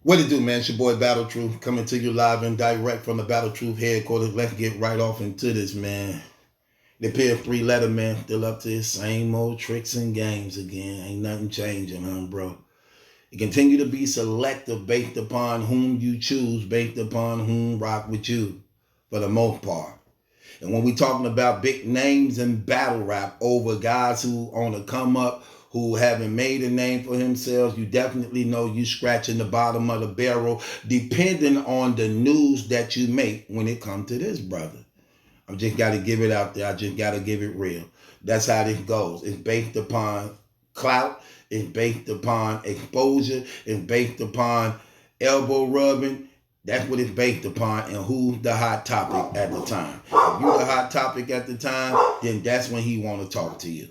What it do, man? It's your boy Battle Truth coming to you live and direct from the Battle Truth headquarters. Let's get right off into this, man. The appear 3Letterman still up to his same old tricks and games again. Ain't nothing changing, huh, bro? You continue to be selective based upon whom you choose, based upon whom rock with you, for the most part. And when we talking about big names in battle rap over guys who on the come up, who haven't made a name for themselves, you definitely know you scratching the bottom of the barrel, depending on the news that you make when it comes to this, brother. I just got to give it out there. I just got to give it real. That's how this goes. It's based upon clout. It's based upon exposure. It's based upon elbow rubbing. That's what it's based upon, and who's the hot topic at the time. If you're the hot topic at the time, then that's when he want to talk to you.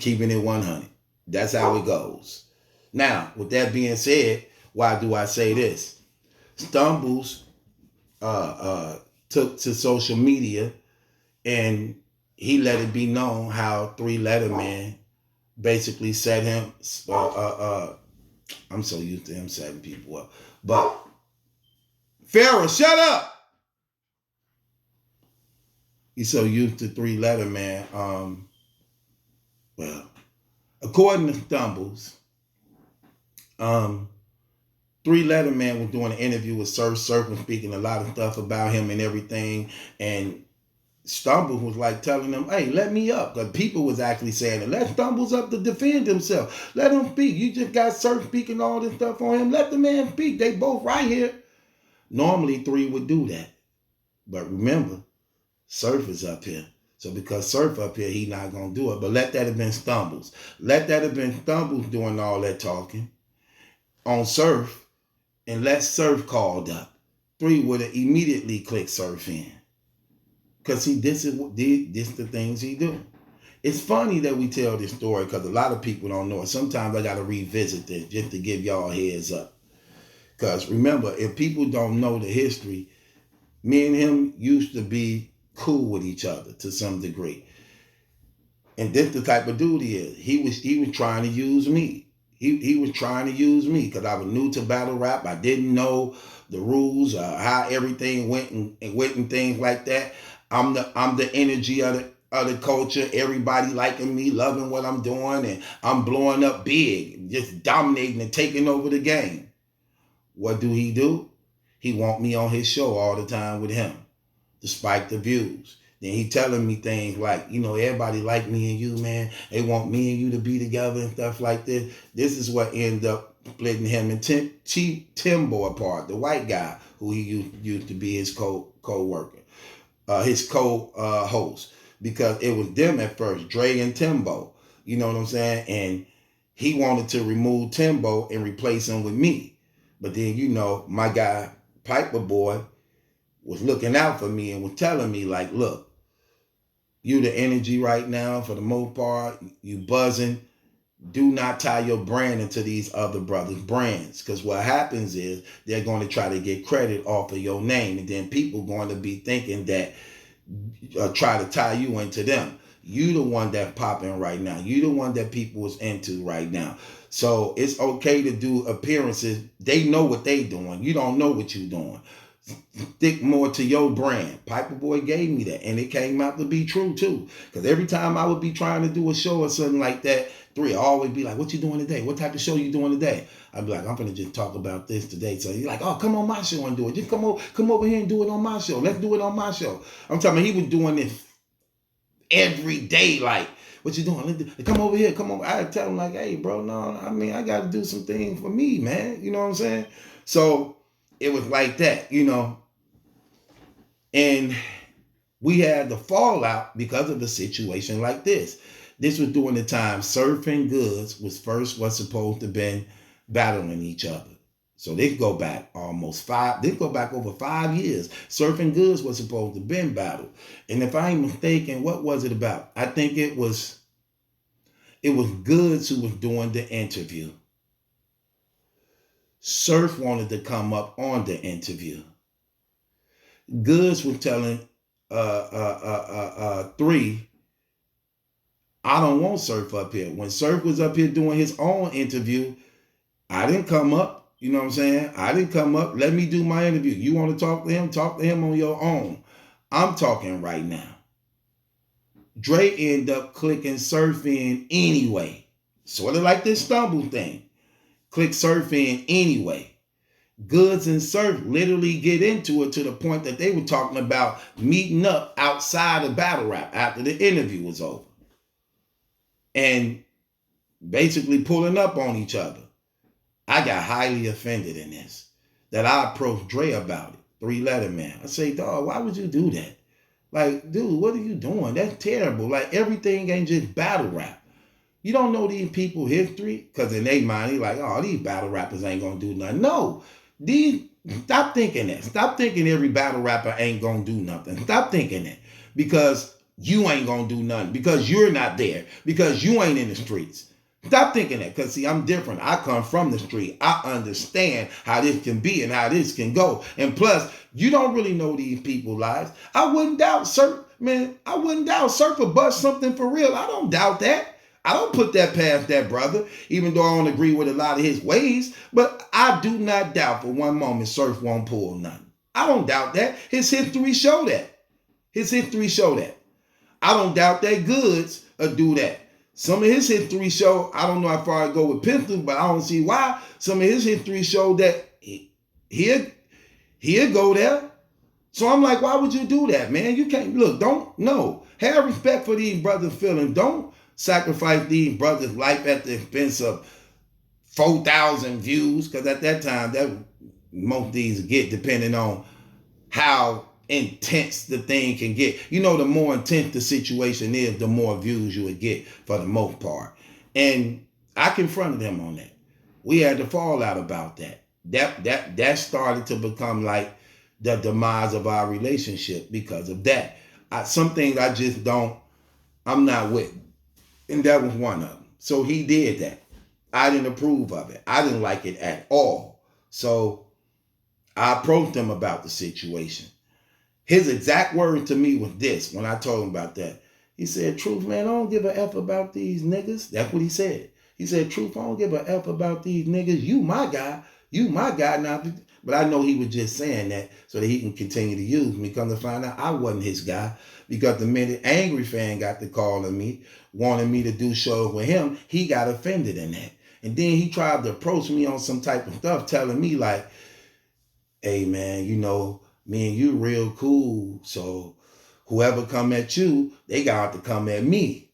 Keeping it 100. That's how it goes. Now, with that being said, why do I say this? Stumbles took to social media and he let it be known how 3Letterman basically set him. I'm so used to him setting people up, but Farrah, shut up. He's so used to 3Letterman. Well, according to Stumbles, 3Letterman was doing an interview with Surf and speaking a lot of stuff about him and everything. And Stumbles was like telling him, hey, let me up. Because people was actually saying, let Stumbles up to defend himself. Let him speak. You just got Surf speaking all this stuff on him. Let the man speak. They both right here. Normally 3 would do that. But remember, Surf is up here. So because Surf up here, he not going to do it. But let that have been Stumbles. Let that have been Stumbles doing all that talking on Surf, and let Surf called up. 3 would have immediately clicked Surf in. Because this is the things he do. It's funny that we tell this story because a lot of people don't know it. Sometimes I got to revisit this just to give y'all a heads up. Because remember, if people don't know the history, me and him used to be cool with each other to some degree. And this the type of dude he is. He was trying to use me. He was trying to use me because I was new to battle rap. I didn't know the rules, how everything went and things like that. I'm the energy of the culture. Everybody liking me, loving what I'm doing, and I'm blowing up big, just dominating and taking over the game. What do? He want me on his show all the time with him, despite the views. Then he telling me things like, everybody like me and you, man. They want me and you to be together and stuff like this. This is what ended up splitting him and Timbo apart, the white guy who he used to be his co-worker, his co-host, because it was them at first, Dre and Timbo. You know what I'm saying? And he wanted to remove Timbo and replace him with me. But then, my guy, Piper Boy, was looking out for me and was telling me, like, look, you the energy right now for the most part, you buzzing. Do not tie your brand into these other brothers' brands. Because what happens is they're going to try to get credit off of your name. And then people going to be thinking that, try to tie you into them. You the one that popping right now. You the one that people is into right now. So it's okay to do appearances. They know what they doing. You don't know what you doing. Stick more to your brand. Piper Boy gave me that, and it came out to be true too. Because every time I would be trying to do a show or something like that, 3 always be like, "What you doing today? What type of show you doing today?" I'd be like, "I'm gonna just talk about this today." So he's like, "Oh, come on my show and do it. Just come over here and do it on my show. Let's do it on my show." I'm talking about he was doing this every day, like, "What you doing? Come over here, come over." I tell him like, "Hey, bro, no, I mean, I got to do some things for me, man." You know what I'm saying? So it was like that, and we had the fallout because of a situation like this. This was during the time Surf and Goods was supposed to been battling each other. So they go back over 5 years. Surf and Goods was supposed to been battled. And if I ain't mistaken, what was it about? I think it was Goods who was doing the interview. Surf wanted to come up on the interview. Goods was telling 3, I don't want Surf up here. When Surf was up here doing his own interview, I didn't come up. You know what I'm saying? I didn't come up. Let me do my interview. You want to talk to him? Talk to him on your own. I'm talking right now. Dre ended up clicking surf in anyway. Sort of like this stumble thing. Click surf in anyway. Goods and Surf literally get into it to the point that they were talking about meeting up outside of battle rap after the interview was over. And basically pulling up on each other. I got highly offended in this. That I approached Dre about it. 3Letterman. I say, dog, why would you do that? Like, dude, what are you doing? That's terrible. Like, everything ain't just battle rap. You don't know these people's history? Because in their mind, they like, oh, these battle rappers ain't going to do nothing. No. Stop thinking that. Stop thinking every battle rapper ain't going to do nothing. Stop thinking that. Because you ain't going to do nothing. Because you're not there. Because you ain't in the streets. Stop thinking that, because see, I'm different. I come from the street. I understand how this can be and how this can go. And plus, you don't really know these people's lives. I wouldn't doubt Surf will bust something for real. I don't doubt that. I don't put that past that brother, even though I don't agree with a lot of his ways. But I do not doubt for one moment Surf won't pull nothing. I don't doubt that. His history show that. I don't doubt that Goods will do that. Some of his history show, I don't know how far I go with Pistols, but I don't see why. Some of his history show that he'll go there. So I'm like, why would you do that, man? You can't, have respect for these brothers' feelings. Don't sacrifice these brothers' life at the expense of 4,000 views, because at that time, that most of these get, depending on how intense the thing can get. You know, the more intense the situation is, the more views you would get for the most part. And I confronted him on that. We had to fall out about that. That started to become like the demise of our relationship because of that. Some things I'm not with. And that was one of them. So he did that. I didn't approve of it. I didn't like it at all. So I approached him about the situation. His exact word to me was this when I told him about that. He said, Truth, man, I don't give a F about these niggas. That's what he said. He said, Truth, I don't give a F about these niggas. You my guy. You my guy now. But I know he was just saying that so that he can continue to use me. Come to find out, I wasn't his guy. Because the minute Angry Fan got the call of me, wanting me to do shows with him, he got offended in that. And then he tried to approach me on some type of stuff, telling me like, hey, man, you know, me and you real cool, so whoever come at you, they got to come at me.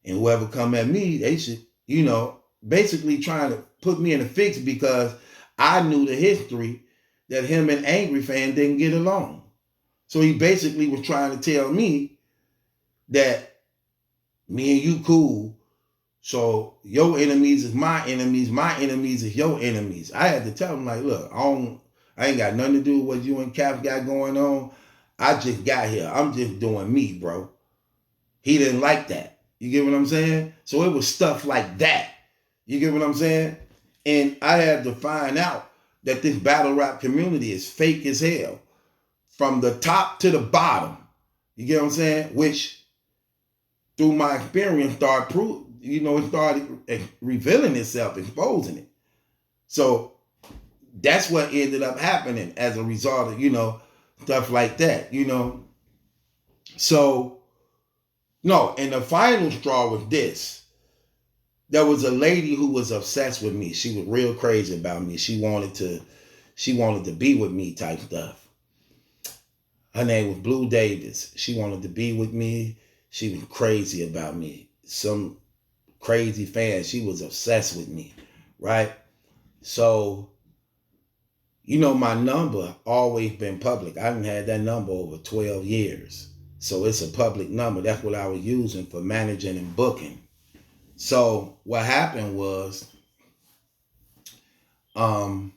And whoever come at me, they should, basically trying to put me in a fix because I knew the history that him and Angry Fan didn't get along. So he basically was trying to tell me that me and you cool, so your enemies is my enemies is your enemies. I had to tell him like, look, I ain't got nothing to do with what you and Cap got going on. I just got here. I'm just doing me, bro. He didn't like that. You get what I'm saying? So it was stuff like that. You get what I'm saying? And I had to find out that this battle rap community is fake as hell. From the top to the bottom. You get what I'm saying? Which, through my experience, it started revealing itself, exposing it. So that's what ended up happening as a result of, stuff like that, So, no, and the final straw was this. There was a lady who was obsessed with me. She was real crazy about me. She wanted to be with me type stuff. Her name was Blue Davis. She wanted to be with me. She was crazy about me. Some crazy fan. She was obsessed with me, right? So, my number always been public. I haven't had that number over 12 years. So it's a public number. That's what I was using for managing and booking. So what happened was the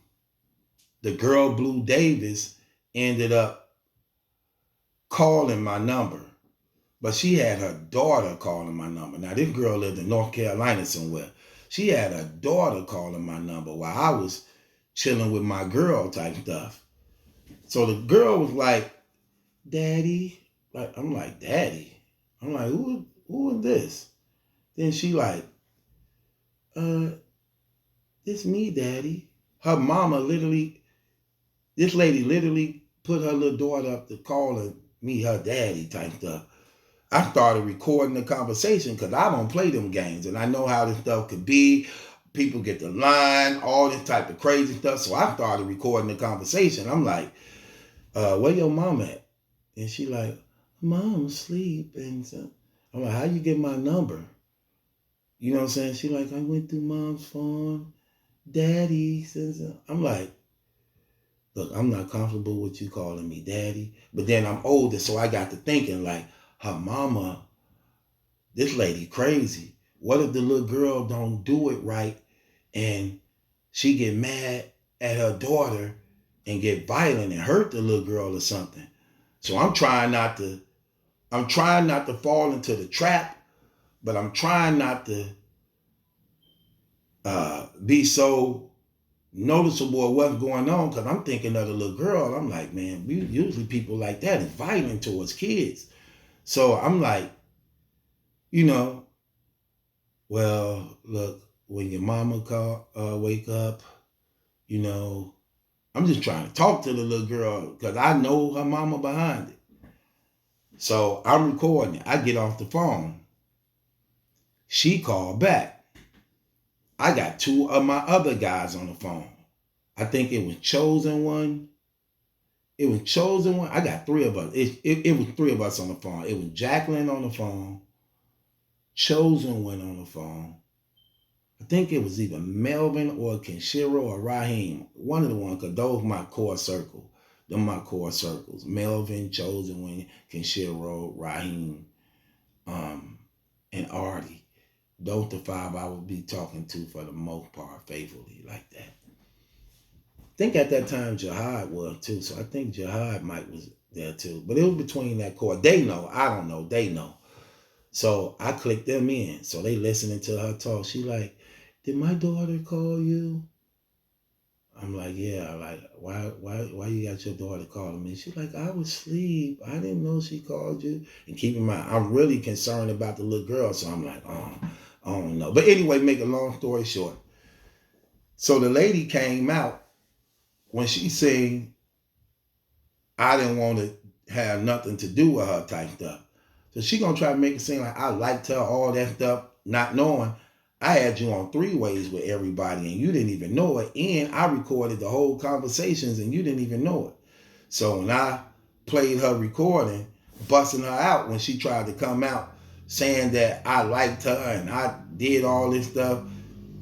girl Blue Davis ended up calling my number. But she had her daughter calling my number. Now, this girl lived in North Carolina somewhere. She had her daughter calling my number while I was chilling with my girl type stuff. So the girl was like, Daddy. I'm like, Daddy? I'm like, who is this? Then she like, it's me, Daddy. Her mama literally, this lady literally put her little daughter up to call her, me her daddy type stuff. I started recording the conversation because I don't play them games and I know how this stuff could be. People get the line, all this type of crazy stuff. So I started recording the conversation. I'm like, where your mom at? And she like, Mom asleep. And so I'm like, how you get my number? You know what I'm saying? She like, I went through Mom's phone. Daddy says, I'm like, look, I'm not comfortable with you calling me daddy. But then I'm older, so I got to thinking like, her mama, this lady crazy. What if the little girl don't do it right and she get mad at her daughter and get violent and hurt the little girl or something? So I'm trying not to fall into the trap, but I'm trying not to be so noticeable of what's going on because I'm thinking of the little girl. I'm like, man, usually people like that is violent towards kids. So I'm like, you know, well, look, when your mama wake up, you know, I'm just trying to talk to the little girl because I know her mama behind it. So I'm recording it. I get off the phone. She called back. I got two of my other guys on the phone. I think it was Chosen One. It was Chosen One. I got three of us. It was three of us on the phone. It was Jacqueline on the phone, Chosen One on the phone. I think it was either Melvin or Kenshiro or Raheem. One of the ones, because those my core circle. Them my core circles. Melvin, Chosen One, Kenshiro, Raheem, and Artie. Those the five I would be talking to for the most part faithfully like that. I think at that time Jihad was too, so I think Jihad Mike was there too. But it was between that core. They know, I don't know, they know. So I clicked them in. So they listening to her talk. She like, did my daughter call you? I'm like, yeah. Like, why you got your daughter calling me? She's like, I was asleep. I didn't know she called you. And keep in mind, I'm really concerned about the little girl. So I'm like, oh, I don't know. But anyway, make a long story short. So the lady came out when she said, I didn't want to have nothing to do with her type stuff. So she gonna try to make it seem like I liked her, all that stuff, not knowing I had you on three ways with everybody and you didn't even know it. And I recorded the whole conversations and you didn't even know it. So when I played her recording, busting her out when she tried to come out saying that I liked her and I did all this stuff,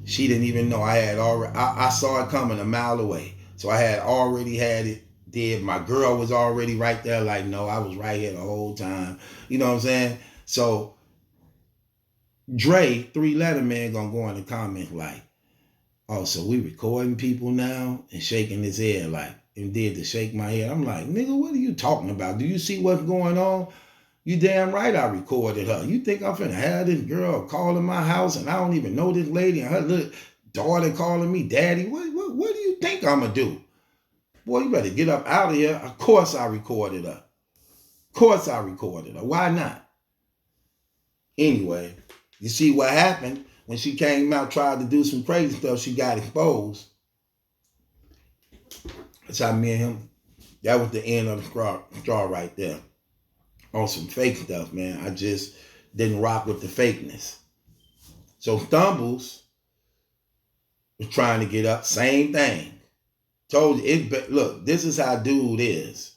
she didn't even know I had already, I saw it coming a mile away. So I had already had it did. My girl was already right there like, no, I was right here the whole time. You know what I'm saying? So Dre, 3Letterman, gonna go in the comments like, oh, so we recording people now and shaking his head like, and did to shake my head. I'm like, nigga, what are you talking about? Do you see what's going on? You damn right I recorded her. You think I'm finna have this girl calling my house and I don't even know this lady and her little daughter calling me daddy? What do you think I'm gonna do? Boy, you better get up out of here. Of course I recorded her. Of course I recorded her. Why not? Anyway, you see what happened when she came out, tried to do some crazy stuff, she got exposed. That's how me and him, that was the end of the straw right there. On some fake stuff, man. I just didn't rock with the fakeness. So Stumbles was trying to get up, same thing. Told you, look, this is how dude is.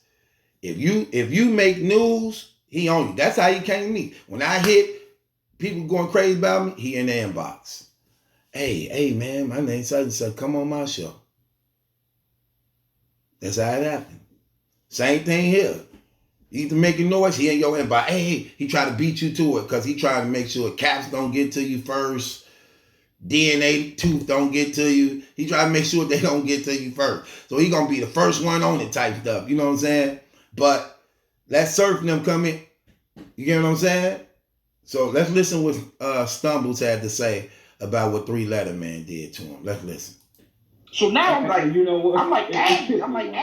If you make news, he on you. That's how he came to me. When I hit, people going crazy about me, he in the inbox. Hey, man, my name's such and such. Come on my show. That's how it happened. Same thing here. You either making noise, he in your inbox. Hey, he try to beat you to it because he trying to make sure caps don't get to you first. DNA tooth don't get to you. He try to make sure they don't get to you first. So he gonna be the first one on it type stuff. You know what I'm saying? But let's surf them come in. You get what I'm saying? So let's listen what Stumbles had to say about what 3Letterman did to him. Let's listen. So now I'm like, you know what? I'm like, add me. I'm telling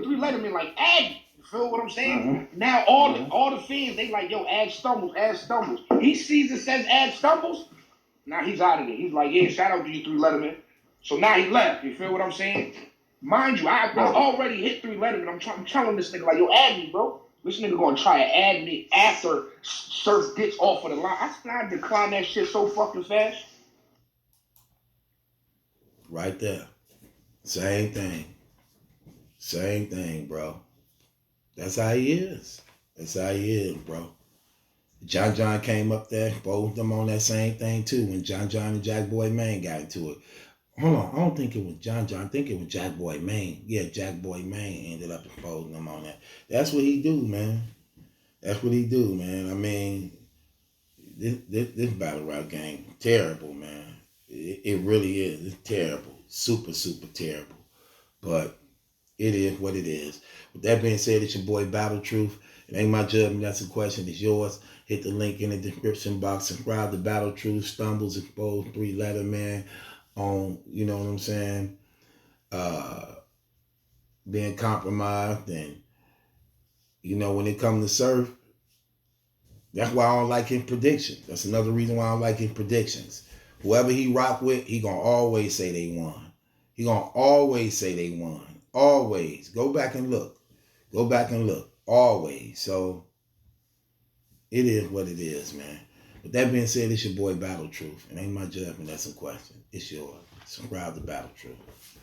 3Letterman like, add me. You feel what I'm saying? Now all the fans, they like, yo, add Stumbles. He sees it says add Stumbles. Now he's out of there. He's like, yeah, shout out to you 3Letterman. So now he left. You feel what I'm saying? Mind you, I already hit 3Letterman. I'm telling this nigga like, yo, add me, bro. This nigga gonna try to add me after Surf gets off of the line. I declined that shit so fucking fast. Right there. Same thing. Same thing, bro. That's how he is. That's how he is, bro. John came up there, both of them on that same thing too when John and Jack Boy Maine got into it. Hold on, I don't think it was John. I think it was Jack Boy Maine. Yeah, Jack Boy Maine ended up exposing them on that. That's what he do, man. That's what he do, man. I mean, this battle rap game, terrible, man. It really is. It's terrible. Super, super terrible. But it is what it is. With that being said, it's your boy Battle Truth. It ain't my judgment, that's the question, it's yours. Hit the link in the description box. Subscribe to Battle Truth, Stumbles, Exposed, 3Letterman on, you know what I'm saying, being compromised. And, you know, when it comes to Surf, that's why I don't like his predictions. That's another reason why I don't like his predictions. Whoever he rock with, he gonna always say they won. He gonna always say they won. Always. Go back and look. Go back and look. Always. So it is what it is, man. With that being said, it's your boy Battle Truth. It ain't my judgment, that's a question. It's yours. Subscribe to Battle Truth.